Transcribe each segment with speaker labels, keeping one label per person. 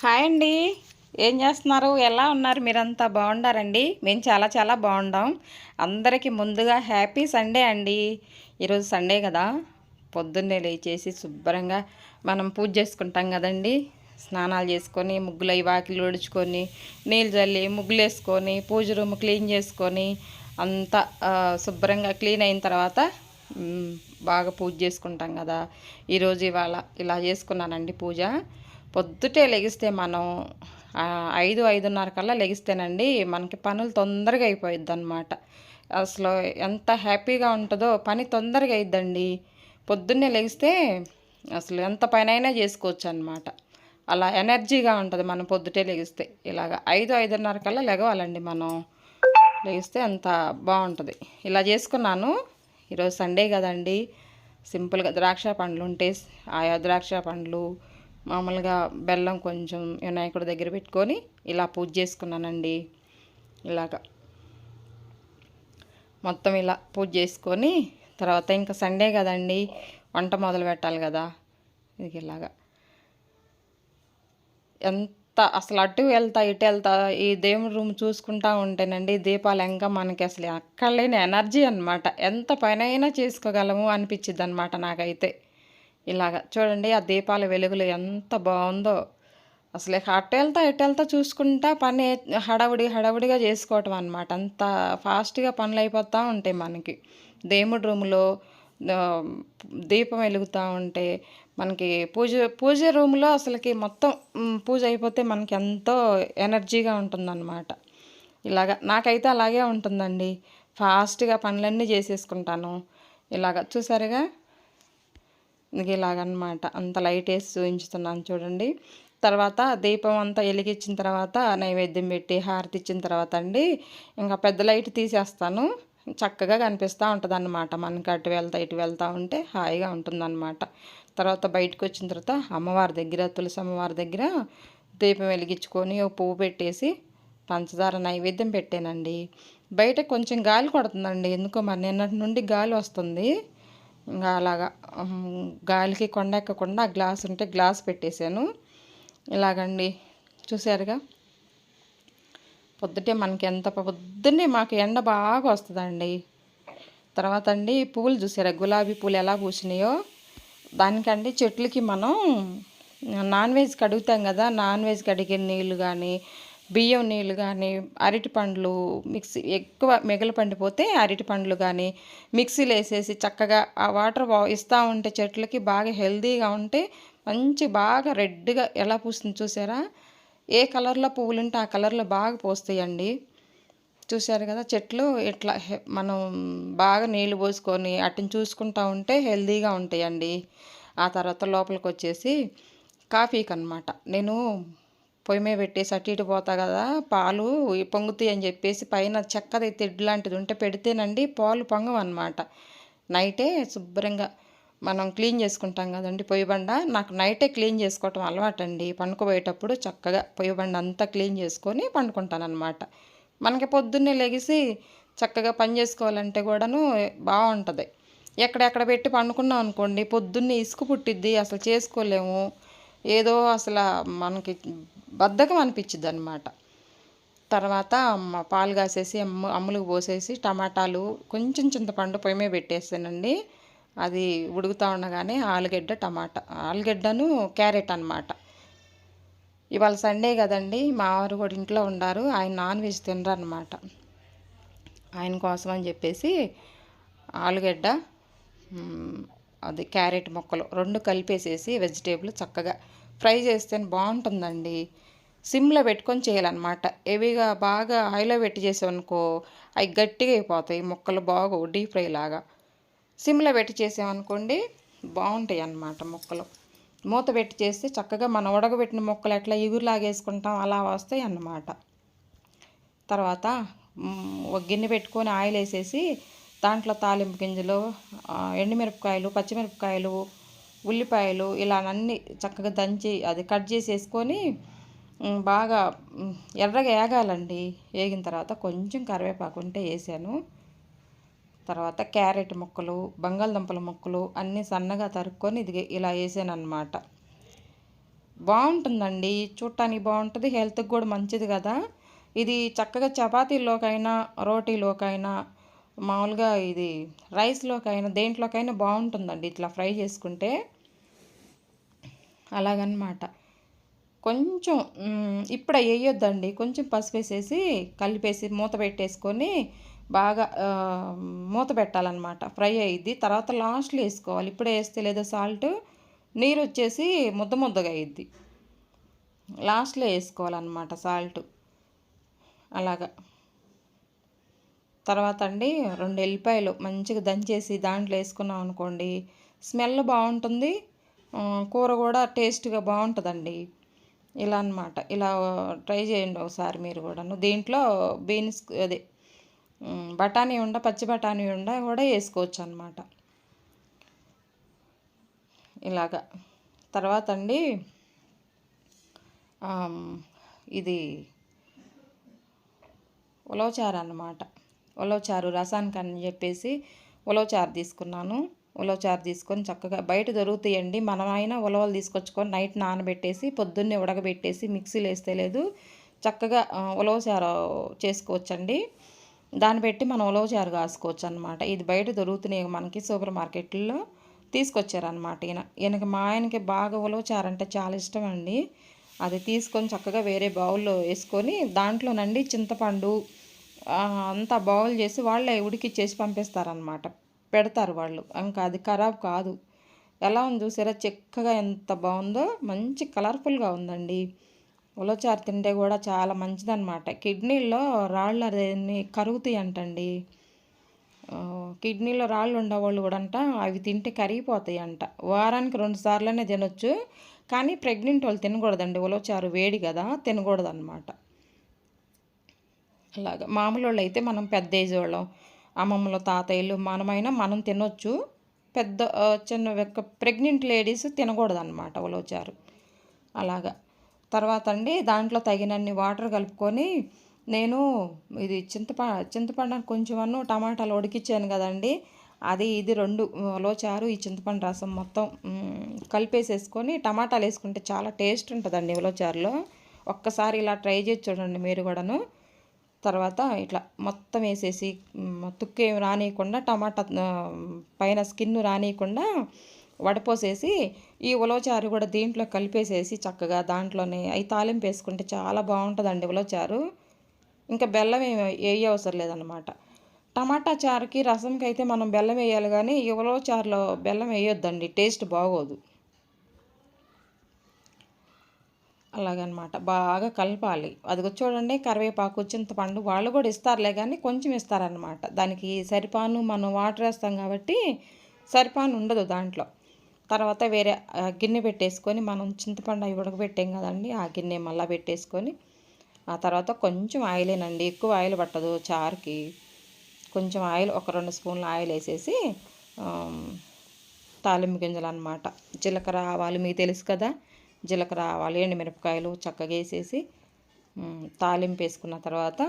Speaker 1: Hi అండి. ఏం చేస్తున్నారు? ఎలా ఉన్నారు? మీరంతా బాగున్నారండి? మేము చాలా చాలా బాగున్నాం. అందరికీ ముందుగా హ్యాపీ సండే అండి. ఈరోజు సండే కదా, పొద్దున్నే లేచేసి శుభ్రంగా మనం పూజ చేసుకుంటాం కదండి. స్నానాలు చేసుకొని ముగ్గులు వాకిలు ఊడ్చుకొని నీళ్ళు చల్లి ముగ్గులు వేసుకొని పూజ రూమ్ క్లీన్ చేసుకొని అంతా శుభ్రంగా క్లీన్ అయిన తర్వాత బాగా పూజ చేసుకుంటాం కదా. ఇవాళ ఇలా చేసుకున్నానండి పూజ. పొద్దుటే లెగిస్తే మనం 5:30 కల్లా లెగిస్తేనండి మనకి పనులు తొందరగా అయిపోయిద్ది అనమాట. అసలు ఎంత హ్యాపీగా ఉంటుందో, పని తొందరగా అయిద్దండి. పొద్దున్నే లెగిస్తే అసలు ఎంత పనైనా చేసుకోవచ్చు అనమాట. అలా ఎనర్జీగా ఉంటుంది మనం పొద్దుటే లెగిస్తే. ఇలాగ 5:30 కల్లా లెగవాలండి మనం. లెగిస్తే అంత బాగుంటుంది. ఇలా చేసుకున్నాను. ఈరోజు సండే కదండి, సింపుల్గా ద్రాక్ష పండ్లు ఉంటే ఆయా ద్రాక్ష పండ్లు, మామూలుగా బెల్లం కొంచెం వినాయకుడి దగ్గర పెట్టుకొని ఇలా పూజ చేసుకున్నానండి. ఇలాగ మొత్తం ఇలా పూజ చేసుకొని తర్వాత ఇంకా సండే కదండి, వంట మొదలు పెట్టాలి కదా. ఇది ఇలాగా ఎంత అసలు అటు వెళ్తా ఇటు వెళ్తా ఈ దేవుడి రూమ్ చూసుకుంటా ఉంటేనండి దీపాలు ఇంకా మనకి అసలు అక్కడ లేని ఎనర్జీ అనమాట. ఎంత పనైనా చేసుకోగలము అనిపించిద్ది అనమాట నాకైతే. ఇలాగ చూడండి ఆ దీపాల వెలుగులు ఎంత బాగుందో. అసలు అటు వెళ్తా ఇటు వెళ్తా చూసుకుంటా పని హడావుడిగా చేసుకోవటం అనమాట. అంత ఫాస్ట్గా పనులు అయిపోతూ ఉంటాయి మనకి. దేవుడి రూమ్లో దీపం వెలుగుతూ ఉంటే మనకి పూజ రూమ్లో అసలుకి మొత్తం పూజ అయిపోతే మనకి ఎంతో ఎనర్జీగా ఉంటుందన్నమాట. నాకైతే అలాగే ఉంటుందండి. ఫాస్ట్గా పనులన్నీ చేసేసుకుంటాను. చూసారుగా, ఇలాగనమాట. అంత లైట్ వేసి చూపించుతున్నాను చూడండి. తర్వాత దీపం అంతా వెలిగించిన తర్వాత నైవేద్యం పెట్టి హారతి ఇచ్చిన తర్వాత అండి ఇంకా పెద్ద లైట్ తీసేస్తాను. చక్కగా కనిపిస్తూ ఉంటుంది అన్నమాట. మనకి అటు వెళ్తా ఇటు వెళ్తూ ఉంటే హాయిగా ఉంటుందన్నమాట. తర్వాత బయటకు వచ్చిన తర్వాత అమ్మవారి దగ్గర, తులసి అమ్మవారి దగ్గర దీపం వెలిగించుకొని ఓ పువ్వు పెట్టేసి పంచదార నైవేద్యం పెట్టానండి. బయట కొంచెం గాలి కొడుతుందండి, ఎందుకో మరి నిన్నటి నుండి గాలి వస్తుంది. ఇంకా అలాగా గాలికి కొండెక్కకుండా గ్లాస్ ఉంటే గ్లాస్ పెట్టేశాను. ఇలాగండి చూసారుగా, పొద్దుటే మనకి పొద్దున్నే మాకు ఎండ బాగా వస్తుందండి. తర్వాత అండి పువ్వులు చూసారా, గులాబీ పూలు ఎలా పూసినాయో. దానికండి చెట్లకి మనం నాన్ వెజ్ కడుగుతాం కదా, నాన్ వెజ్ కడిగిన నీళ్ళు కానీ బియ్యం నీళ్ళు కానీ అరటి పండ్లు ఎక్కువ మిగలు పండిపోతే అరటి పండ్లు కానీ మిక్సీలో వేసేసి చక్కగా ఆ వాటర్ ఇస్తూ ఉంటే చెట్లకి బాగా హెల్తీగా ఉంటే మంచి బాగా రెడ్గా ఎలా పూస్తుంది చూసారా. ఏ కలర్లో పువ్వులు ఉంటే ఆ కలర్లో బాగా పూస్తాయండి. చూశారు కదా, చెట్లు ఇట్లా మనం బాగా నీళ్ళు పోసుకొని వాటిని చూసుకుంటూ ఉంటే హెల్తీగా ఉంటాయండి. ఆ తర్వాత లోపలికి వచ్చేసి కాఫీకి అనమాట, నేను పొయ్యి మీద పెట్టేసి అటు ఇటు పోతా కదా, పాలు పొంగుతాయి అని చెప్పేసి పైన చెక్కది తెడ్డు లాంటిది ఉంటే పెడితేనండి పాలు పొంగవన్నమాట. నైటే శుభ్రంగా మనం క్లీన్ చేసుకుంటాం కదండి పొయ్యి బండ. నాకు నైటే క్లీన్ చేసుకోవటం అలవాటండి. పండుకోబోయేటప్పుడు చక్కగా పొయ్యి బండ అంతా క్లీన్ చేసుకొని పండుకుంటాను అనమాట. మనకి పొద్దున్నే లెగిసి చక్కగా పని చేసుకోవాలంటే కూడాను బాగుంటుంది. ఎక్కడెక్కడ పెట్టి పండుకున్నాం అనుకోండి పొద్దున్నే ఇసుకు పుట్టిద్ది, అసలు చేసుకోలేము. ఏదో అసలు మనకి బద్ధకం అనిపించిద్ది అనమాట. తర్వాత పాలు కాసేసి అమ్ములకు పోసేసి టమాటాలు కొంచెం చింతపండు పొయ్యి మీద పెట్టేసానండి. అది ఉడుకుతూ ఉండగానే ఆలుగడ్డను క్యారెట్ అనమాట. ఇవాళ సండే కదండి, మా వారు కూడా ఇంట్లో ఉన్నారు. ఆయన నాన్ వెజ్ తినరు అనమాట. ఆయన కోసం అని చెప్పేసి ఆలుగడ్డ అది క్యారెట్ ముక్కలు రెండు కలిపేసేసి వెజిటేబుల్ చక్కగా ఫ్రై చేస్తే బాగుంటుందండి. సిమ్లో పెట్టుకొని చేయాలన్నమాట. హెవీగా బాగా హైలో పెట్టి చేసామనుకో అవి గట్టిగా అయిపోతాయి ముక్కలు, బాగా డీప్ ఫ్రై లాగా. సిమ్లో పెట్టి చేసామనుకోండి బాగుంటాయి అన్నమాట ముక్కలు. మూత పెట్టి చేస్తే చక్కగా మనం ఉడకబెట్టిన ముక్కలు ఎట్లా ఎగురులాగేసుకుంటాం అలా వస్తాయి అన్నమాట. తర్వాత ఒక గిన్నె పెట్టుకొని ఆయిల్ వేసేసి దాంట్లో తాలింపు గింజలు, ఎండుమిరపకాయలు, పచ్చిమిరపకాయలు, ఉల్లిపాయలు ఇలా అన్నీ చక్కగా దంచి అది కట్ చేసేసుకొని బాగా ఎర్రగా వేగాలండి. వేగిన తర్వాత కొంచెం కరివేపాకు ఉంటే వేసాను. తర్వాత క్యారెట్ ముక్కలు, బంగాళదుంపల ముక్కలు అన్నీ సన్నగా తరుక్కొని ఇది ఇలా వేసాను అన్నమాట. బాగుంటుందండి. చూడటానికి బాగుంటుంది, హెల్త్కి కూడా మంచిది కదా. ఇది చక్కగా చపాతీల్లోకైనా, రోటీలోకైనా, మామూలుగా ఇది రైస్లోకైనా, దేంట్లోకైనా బాగుంటుందండి ఇట్లా ఫ్రై చేసుకుంటే. అలాగనమాట. కొంచెం ఇప్పుడే వేయొద్దండి, కొంచెం పసుపు వేసేసి కలిపేసి మూత పెట్టేసుకొని బాగా మూత పెట్టాలన్నమాట. ఫ్రై అయ్యిద్ది. తర్వాత లాస్ట్లో వేసుకోవాలి. ఇప్పుడే వేస్తే లేదా సాల్ట్ నీరు వచ్చేసి ముద్ద ముద్దగా అయ్యిద్ది. లాస్ట్లో వేసుకోవాలన్నమాట సాల్ట్. అలాగా. తర్వాత అండి 2 ఎల్లిపాయలు మంచిగా దంచేసి దాంట్లో వేసుకున్నాం అనుకోండి, స్మెల్ బాగుంటుంది, కూర కూడా టేస్ట్గా బాగుంటుందండి. ఇలా అన్నమాట. ఇలా ట్రై చేయండి ఒకసారి మీరు కూడాను. దీంట్లో బీన్స్ అదే బఠానీ ఉండ, పచ్చి బఠానీ ఉండ కూడా వేసుకోవచ్చు అన్నమాట. ఇలాగా. తర్వాత అండి ఇది ఉలవచారు అన్నమాట. ఉలవచారు రసానికి అని చెప్పేసి ఉలవచారు తీసుకున్నాను. ఉలవచారు తీసుకొని చక్కగా బయట దొరుకుతాయండి. మనమైనా ఉలవలు తీసుకొచ్చుకొని నైట్ నానబెట్టేసి పొద్దున్నే ఉడకబెట్టేసి మిక్సీలో వేస్తే లేదు చక్కగా ఉలవచారు చేసుకోవచ్చండి. దాన్ని బట్టి మనం ఉలవచారు కాసుకోవచ్చు అనమాట. ఇది బయట దొరుకుతున్నాయి మనకి సూపర్ మార్కెట్లో, తీసుకొచ్చారనమాట ఈయనకి. మా ఆయనకి బాగా ఉలవచారు అంటే చాలా ఇష్టం అండి. అది తీసుకొని చక్కగా వేరే బౌల్లో వేసుకొని దాంట్లోనండి చింతపండు అంతా బౌల్ చేసి వాళ్ళే ఉడికిచ్చేసి పంపిస్తారనమాట. పెడతారు వాళ్ళు. ఇంకా అది ఖరాబ్ కాదు. ఎలా ఉంది చూసారా, చిక్కగా ఎంత బాగుందో, మంచి కలర్ఫుల్గా ఉందండి. ఉలవచారు తింటే కూడా చాలా మంచిదన్నమాట. కిడ్నీల్లో రాళ్ళు అదేమి కరుగుతాయి అంటండి. కిడ్నీలో రాళ్ళు ఉండేవాళ్ళు కూడా అంట అవి తింటే కరిగిపోతాయి అంట. వారానికి 2 సార్లనే తినొచ్చు, కానీ ప్రెగ్నెంట్ వాళ్ళు తినకూడదండి. ఉలవచారు వేడి కదా, తినకూడదు అనమాట. అలాగా. మామూలు వాళ్ళు అయితే మనం పెద్ద ఏజ్ వాళ్ళం, అమ్మమ్మలు తాతయ్యలు మనమైనా మనం తినొచ్చు. పెద్ద చిన్న ప్రెగ్నెంట్ లేడీస్ తినకూడదు అనమాట ఉలవచారు. అలాగా. తర్వాత అండి దాంట్లో తగినన్ని వాటర్ కలుపుకొని, నేను ఇది చింతపండు కొంచెం టమాటాలు ఉడికిచ్చాను కదండి, అది ఇది 2 ఉలవచారు ఈ చింతపండు రసం మొత్తం కలిపేసేసుకొని టమాటాలు వేసుకుంటే చాలా టేస్ట్ ఉంటుందండి ఉలవచారులో. ఒక్కసారి ఇలా ట్రై చేసి చూడండి మీరు కూడాను. తర్వాత ఇట్లా మొత్తం వేసేసి తుక్కేం రానియకుండా, టమాటా పైన స్కిన్ రానియకుండా వడపోసేసి ఈ ఉలవచారు కూడా దీంట్లో కలిపేసేసి చక్కగా దాంట్లోనే అవి తాలింపు వేసుకుంటే చాలా బాగుంటుందండి ఉలవచారు. ఇంకా బెల్లం వేయ అవసరం లేదనమాట. టమాటా చారుకి రసంకి అయితే మనం బెల్లం వేయాలి, కానీ ఈ ఉలవచారులో బెల్లం వేయొద్దండి, టేస్ట్ బాగోదు. అలాగనమాట. బాగా కలపాలి. అదిగో చూడండి, కరివేపాకు చింతపండు వాళ్ళు కూడా ఇస్తారులే, కానీ కొంచెం ఇస్తారనమాట. దానికి సరిపాను మనం వాటర్ వేస్తాం కాబట్టి సరిపాను ఉండదు దాంట్లో. తర్వాత వేరే గిన్నె పెట్టేసుకొని, మనం చింతపండు అవి ఉడకబెట్టాం కదండి, ఆ గిన్నె మళ్ళీ పెట్టేసుకొని, ఆ తర్వాత కొంచెం ఆయిలేనండి, ఎక్కువ ఆయిల్ పట్టదు చారుకి. కొంచెం ఆయిల్, ఒక 2 స్పూన్ల ఆయిల్ వేసేసి తాలింపు గింజలు అనమాట, జీలకర్ర ఆవాలు మీకు తెలుసు కదా, జీలకర్ర ఆవాలు ఎండుమిరపకాయలు చక్కగా వేసేసి తాలింపు వేసుకున్న తర్వాత,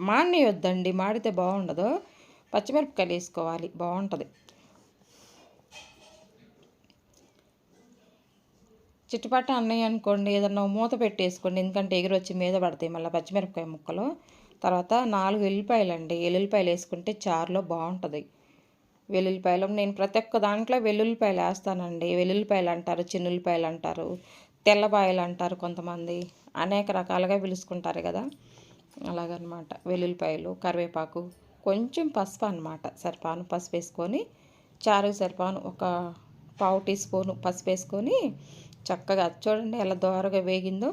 Speaker 1: మాడనియొద్దండి, మాడితే బాగుండదు. పచ్చిమిరపకాయలు వేసుకోవాలి, బాగుంటుంది. చిట్టుపట్ట అన్నయ్య అనుకోండి, ఏదన్నా మూత పెట్టేసుకోండి, ఎందుకంటే ఎగురొచ్చి మీద పడతాయి మళ్ళీ పచ్చిమిరపకాయ ముక్కలు. తర్వాత 4 వెల్లుల్లిపాయలు అండి, వెల్లుల్లిపాయలు వేసుకుంటే చారులో బాగుంటుంది. వెల్లుల్లిపాయలు నేను ప్రతి ఒక్క దాంట్లో వెల్లుల్లిపాయలు వేస్తానండి. వెల్లుల్లిపాయలు అంటారు, చిన్నుల్లిపాయలు అంటారు, తెల్లపాయలు అంటారు కొంతమంది, అనేక రకాలుగా పిలుచుకుంటారు కదా, అలాగనమాట. వెల్లుల్లిపాయలు, కరివేపాకు, కొంచెం పసుపు అనమాట, సరిపాను పసుపు వేసుకొని, చారుకు సరిపాను ఒక 1/2 టీ స్పూను పసుపు వేసుకొని చక్కగా చూడండి ఎలా దోరగా వేగిందో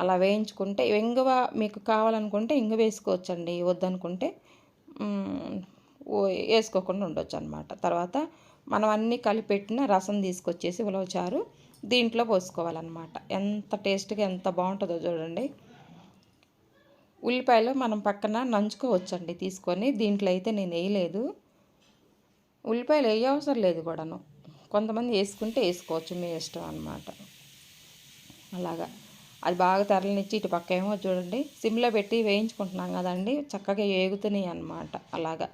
Speaker 1: అలా వేయించుకుంటే, ఇంగువ మీకు కావాలనుకుంటే ఇంగువ వేసుకోవచ్చండి, వద్దనుకుంటే వేసుకోకుండా ఉండొచ్చు అనమాట. తర్వాత మనం అన్నీ కలిపెట్టిన రసం తీసుకొచ్చేసి ఉలవచారు దీంట్లో పోసుకోవాలన్నమాట. ఎంత టేస్ట్గా ఎంత బాగుంటుందో చూడండి. ఉల్లిపాయలు మనం పక్కన నంచుకోవచ్చండి తీసుకొని, దీంట్లో అయితే నేను వేయలేదు. ఉల్లిపాయలు వేయ అవసరం లేదు కూడాను, కొంతమంది వేసుకుంటే వేసుకోవచ్చు, మీ ఇష్టం అన్నమాట. అలాగా. అది బాగా తెరలనిచ్చి ఇటు పక్క ఏమో చూడండి సిమ్లో పెట్టి వేయించుకుంటున్నాం కదండి, చక్కగా ఏగుతున్నాయి అన్నమాట. అలాగా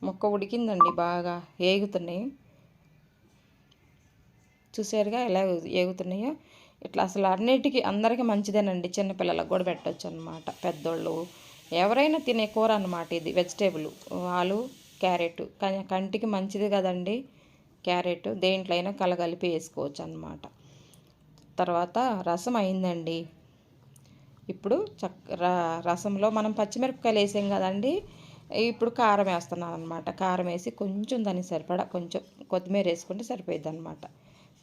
Speaker 1: ముక్క ఉడికిందండి, బాగా ఏగుతున్నాయి. చూసారుగా ఎలా ఏగుతున్నాయో. ఇట్లా అసలు అన్నిటికీ అందరికీ మంచిదేనండి. చిన్నపిల్లలకు కూడా పెట్టవచ్చు అనమాట. పెద్దోళ్ళు ఎవరైనా తినే కూర అనమాట ఇది. వెజిటేబుల్ ఆలు క్యారెట్ కంటికి మంచిది కదండి. క్యారెట్ దేంట్లో అయినా కలగలిపి వేసుకోవచ్చు అనమాట. తర్వాత రసం అయిందండి. ఇప్పుడు రసంలో మనం పచ్చిమిరపకాయలు వేసాం కదండి. ఇప్పుడు కారం వేస్తున్నాను అనమాట. కారం వేసి కొంచెం దానికి సరిపడా కొంచెం కొత్తిమీర వేసుకుంటే సరిపోయిద్ది అనమాట.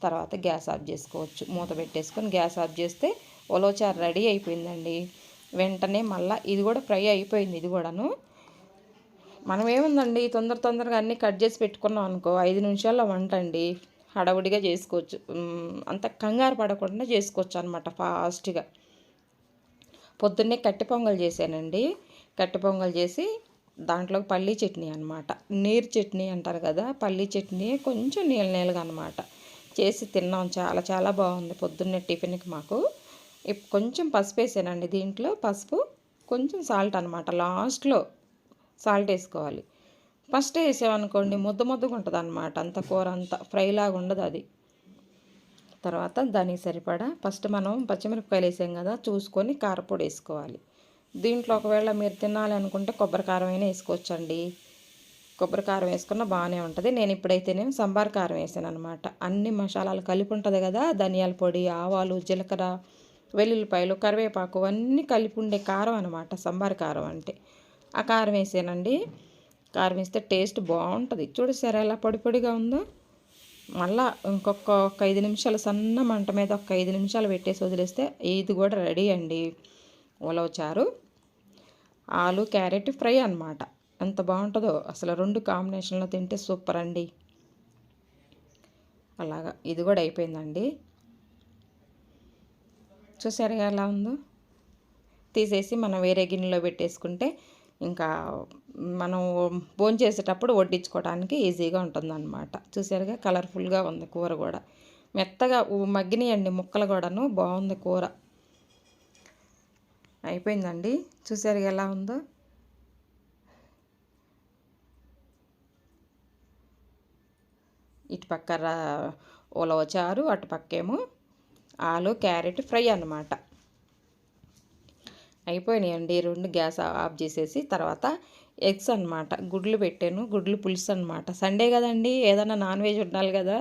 Speaker 1: తర్వాత గ్యాస్ ఆఫ్ చేసుకోవచ్చు. మూత పెట్టేసుకొని గ్యాస్ ఆఫ్ చేస్తే ఉలవచారు రెడీ అయిపోయిందండి. వెంటనే మళ్ళీ ఇది కూడా ఫ్రై అయిపోయింది. ఇది కూడాను మనం ఏముందండి తొందరగా అన్నీ కట్ చేసి పెట్టుకున్నాం అనుకో 5 నిమిషాల్లో వంట అండి. హడావుడిగా చేసుకోవచ్చు. అంత కంగారు పడకుండా చేసుకోవచ్చు అనమాట ఫాస్ట్గా. పొద్దున్నే కట్టె పొంగల్ చేశానండి. కట్టె పొంగల్ చేసి దాంట్లో పల్లీ చట్నీ అనమాట. నీరు చట్నీ అంటారు కదా, పల్లీ చట్నీ కొంచెం నీళ్ళగా అనమాట చేసి తిన్నాం. చాలా బాగుంది పొద్దున్నే టిఫిన్కి మాకు. కొంచెం పసుపు వేసానండి దీంట్లో. పసుపు కొంచెం సాల్ట్ అనమాట. లాస్ట్లో సాల్ట్ వేసుకోవాలి. ఫస్ట్ వేసామనుకోండి ముద్దగా ఉంటుంది అనమాట. అంత కూర అంతా ఫ్రైలాగా ఉండదు అది. తర్వాత దానికి సరిపడా ఫస్ట్ మనం పచ్చిమిరపకాయలు వేసాం కదా, చూసుకొని కారపొడి వేసుకోవాలి. దీంట్లో ఒకవేళ మీరు తినాలి అనుకుంటే కొబ్బరి కారం అయినా వేసుకోవచ్చండి. కొబ్బరి కారం వేసుకున్న బాగానే ఉంటుంది. నేను ఇప్పుడైతేనే సంబార్ కారం వేసాను అనమాట. అన్ని మసాలాలు కలిపి ఉంటుంది కదా, ధనియాల పొడి, ఆవాలు, జీలకర్ర, వెల్లుల్లిపాయలు, కరివేపాకు అన్నీ కలిపి ఉండే కారం అనమాట సంబార్ కారం అంటే. ఆ కారం వేసానండి. కారం వేస్తే టేస్ట్ బాగుంటుంది. చూడసారా ఎలా పొడిగా ఉందో. మళ్ళీ ఒక 5 నిమిషాలు సన్న మంట మీద ఒక 5 నిమిషాలు పెట్టేసి వదిలేస్తే ఇది కూడా రెడీ అండి. ఉలవచారు ఆలు క్యారెట్ ఫ్రై అనమాట. ఎంత బాగుంటుందో అసలు. 2 కాంబినేషన్లో తింటే సూపర్ అండి. అలాగా ఇది కూడా అయిపోయిందండి. చూసారు ఎలా ఉందో. తీసేసి మనం వేరే గిన్నెలో పెట్టేసుకుంటే ఇంకా మనం భోంచేసేటప్పుడు వడ్డించుకోవడానికి ఈజీగా ఉంటుందన్నమాట. చూసారుగా కలర్ఫుల్గా ఉంది కూర కూడా. మెత్తగా మగ్గినాయండి ముక్కలు కూడాను. బాగుంది కూర. అయిపోయిందండి. చూసారు ఎలా ఉందో. ఇటు పక్క ఉలవచారు, అటు పక్కేమో ఆలు క్యారెట్ ఫ్రై అన్నమాట. అయిపోయినాయండి 2. గ్యాస్ ఆఫ్ చేసేసి తర్వాత ఎగ్స్ అనమాట. గుడ్లు పెట్టాను. గుడ్లు పులుసు అనమాట. సండే కదండి, ఏదైనా నాన్ వెజ్ ఉండాలి కదా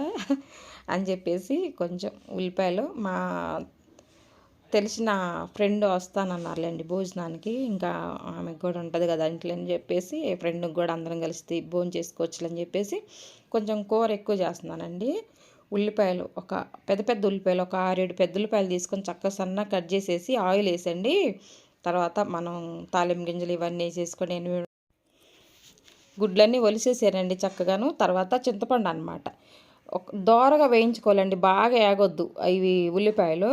Speaker 1: అని చెప్పేసి కొంచెం ఉల్లిపాయలు, మా తెలిసిన ఫ్రెండ్ వస్తానన్నారులేండి భోజనానికి. ఇంకా ఆమెకు కూడా ఉంటుంది కదా ఇంట్లో అని చెప్పేసి ఫ్రెండ్కి కూడా అందరం కలిసి భోజనం చేసుకోవచ్చులని చెప్పేసి కొంచెం కూర ఎక్కువ చేస్తున్నానండి. ఉల్లిపాయలు ఒక పెద్ద ఉల్లిపాయలు ఒక 6-7 పెద్ద ఉల్లిపాయలు తీసుకొని చక్కగా సన్నగా కట్ చేసేసి ఆయిల్ వేసండి. తర్వాత మనం తాలింపు గింజలు ఇవన్నీ వేసేసుకొని నేను గుడ్లన్నీ ఒలిసేసానండి చక్కగాను. తర్వాత చింతపండు అనమాట. దోరగా వేయించుకోవాలండి, బాగా ఏగొద్దు. ఇవి ఉల్లిపాయలు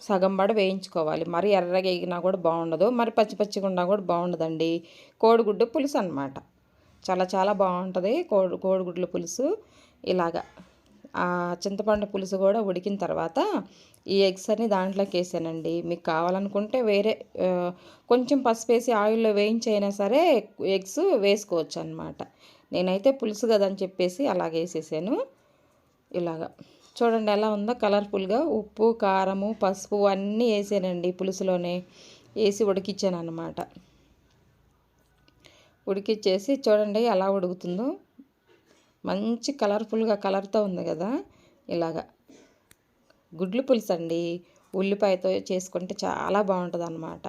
Speaker 1: సగం బడ వేయించుకోవాలి. మరి ఎర్రగా వేగినా కూడా బాగుండదు, మరి పచ్చిగా ఉన్నా కూడా బాగుండదండి. కోడిగుడ్డు పులుసు అనమాట. చాలా బాగుంటుంది కోడిగుడ్ల పులుసు. ఇలాగా ఆ చింతపండు పులుసు కూడా ఉడికిన తర్వాత ఈ ఎగ్స్ అన్ని దాంట్లోకి వేసానండి. మీకు కావాలనుకుంటే వేరే కొంచెం పసుపు వేసి ఆయిల్లో వేయించైనా సరే ఎగ్స్ వేసుకోవచ్చు అనమాట. నేనైతే పులుసు కదని చెప్పేసి అలాగే వేసేసాను. ఇలాగా చూడండి ఎలా ఉందో కలర్ఫుల్గా. ఉప్పు, కారము, పసుపు అన్నీ వేసానండి పులుసులోనే. వేసి ఉడికిచ్చాను అనమాట. ఉడికిచ్చేసి చూడండి ఎలా ఉడుకుతుందో. మంచి కలర్ఫుల్గా కలర్తో ఉంది కదా. ఇలాగా గుడ్లు పులుసు అండి. ఉల్లిపాయతో చేసుకుంటే చాలా బాగుంటుంది అన్నమాట.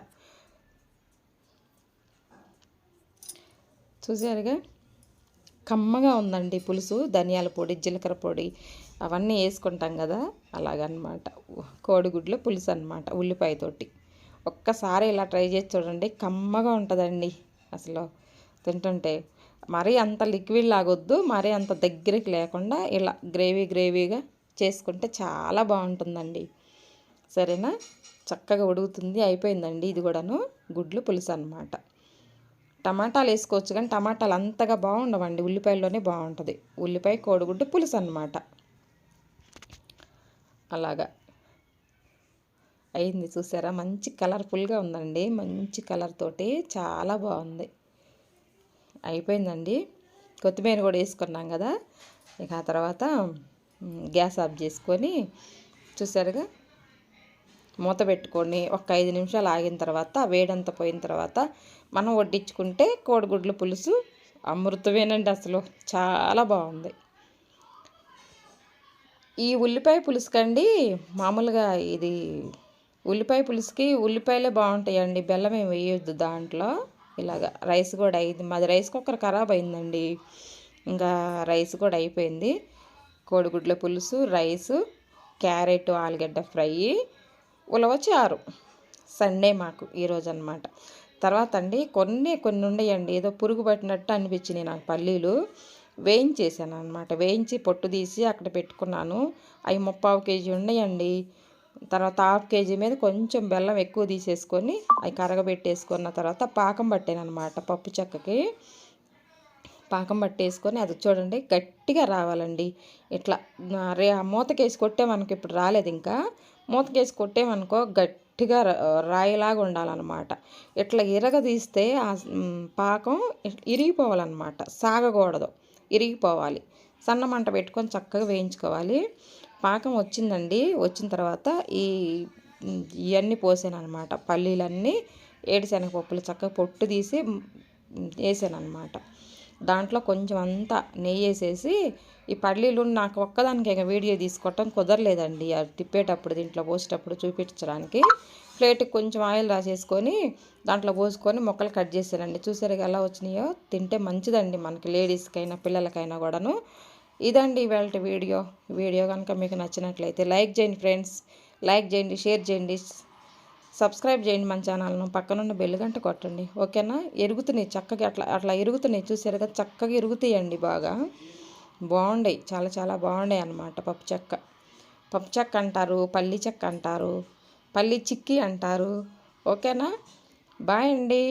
Speaker 1: చూసారుగా కమ్మగా ఉందండి పులుసు. ధనియాల పొడి, జీలకర్ర పొడి అవన్నీ వేసుకుంటాం కదా, అలాగనమాట. కోడిగుడ్ల పులుసు అనమాట ఉల్లిపాయతోటి. ఒక్కసారి ఇలా ట్రై చేసి చూడండి, కమ్మగా ఉంటుందండి అసలు తింటుంటే. మరీ అంత లిక్విడ్ లాగొద్దు, మరీ అంత దగ్గరికి లేకుండా ఇలా గ్రేవీగా చేసుకుంటే చాలా బాగుంటుందండి. సరేనా. చక్కగా ఉడుకుతుంది. అయిపోయిందండి ఇది కూడాను. గుడ్లు పులుసు అనమాట. టమాటాలు వేసుకోవచ్చు కానీ టమాటాలు అంతగా బాగుండవండి, ఉల్లిపాయల్లోనే బాగుంటుంది. ఉల్లిపాయ కోడిగుడ్డు పులుసు అనమాట. అలాగా అయింది. చూసారా మంచి కలర్ఫుల్గా ఉందండి. మంచి కలర్ తోటి చాలా బాగుంది. అయిపోయిందండి. కొత్తిమీర కూడా వేసుకున్నాం కదా. ఇక ఆ తర్వాత గ్యాస్ ఆఫ్ చేసుకొని చూసారుగా మూత పెట్టుకొని ఒక 5 నిమిషాలు ఆగిన తర్వాత వేడంతా పోయిన తర్వాత మనం వడ్డించుకుంటే కోడిగుడ్ల పులుసు అమృతమేనండి. అసలు చాలా బాగుంది. ఈ ఉల్లిపాయ పులుసుకండి మామూలుగా ఇది ఉల్లిపాయ పులుసుకి ఉల్లిపాయలే బాగుంటాయండి, బెల్లం ఏమి వేయొద్దు దాంట్లో. ఇలాగ రైస్ కూడా అయింది, మాది రైస్ కుక్కర్ ఖరాబ్ అయిందండి, ఇంకా రైస్ కూడా అయిపోయింది. కోడిగుడ్ల పులుసు, రైసు, క్యారెట్ ఆలుగడ్డ ఫ్రై, ఉలవచారు సండే మాకు ఈరోజు అనమాట. తర్వాత అండి కొన్ని ఉండయండి, ఏదో పురుగు పట్టినట్టు అనిపించినాయి నాకు పల్లీలు. వేయించేసాను అనమాట, వేయించి పొట్టు తీసి అక్కడ పెట్టుకున్నాను. అవి 3/4 కేజీ ఉన్నాయండి. తర్వాత 1/2 కేజీ మీద కొంచెం బెల్లం ఎక్కువ తీసేసుకొని అవి కరగబెట్టేసుకున్న తర్వాత పాకం పట్టాను అనమాట. పప్పు చెక్కకి పాకం పట్టేసుకొని అది చూడండి గట్టిగా రావాలండి. ఇట్లా మూతకేసి కొట్టేమనుకో, ఇప్పుడు రాలేదు ఇంకా, మూతకేసి కొట్టేమనుకో గట్టిగా రాయిలాగా ఉండాలన్నమాట. ఇట్లా ఇరగదీస్తే ఆ పాకం ఇరిగిపోవాలన్నమాట, సాగకూడదు, ఇరిగిపోవాలి. సన్న మంట పెట్టుకొని చక్కగా వేయించుకోవాలి. పాకం వచ్చిందండి, వచ్చిన తర్వాత ఇవన్నీ పోసాను అనమాట. పల్లీలన్నీ, ఏడుశనగపప్పులు చక్కగా పొట్టు తీసి వేసాను అనమాట. దాంట్లో కొంచెం అంతా నెయ్యి వేసేసి, ఈ పల్లీలు నాకు ఒక్కదానికి వీడియో తీసుకోవటం కుదరలేదండి, అది తిప్పేటప్పుడు దీంట్లో పోసేటప్పుడు చూపించడానికి. ప్లేట్కి కొంచెం ఆయిల్ రాసేసుకొని దాంట్లో పోసుకొని ముక్కలు కట్ చేసానండి. చూసారు ఎలా వచ్చినాయో. తింటే మంచిదండి మనకి, లేడీస్కైనా పిల్లలకైనా కూడాను. ఇదండి ఇవాళ వీడియో కనుక మీకు నచ్చినట్లయితే లైక్ చేయండి ఫ్రెండ్స్, లైక్ చేయండి, షేర్ చేయండి, సబ్స్క్రైబ్ చేయండి మన ఛానల్ను. పక్కనున్న బెల్ గంట కొట్టండి, ఓకేనా? ఎరుగుతున్నాయి చక్కగా, అట్లా ఎరుగుతున్నాయి, చూసారు కదా, చక్కగా ఎరుగుతాయండి, బాగా బాగుండాయి, చాలా చాలా బాగుండాయి అన్నమాట. పప్పు చెక్క అంటారు, పల్లి చెక్క అంటారు, పల్లి చిక్కీ అంటారు, ఓకేనా? బాయ్ అండి.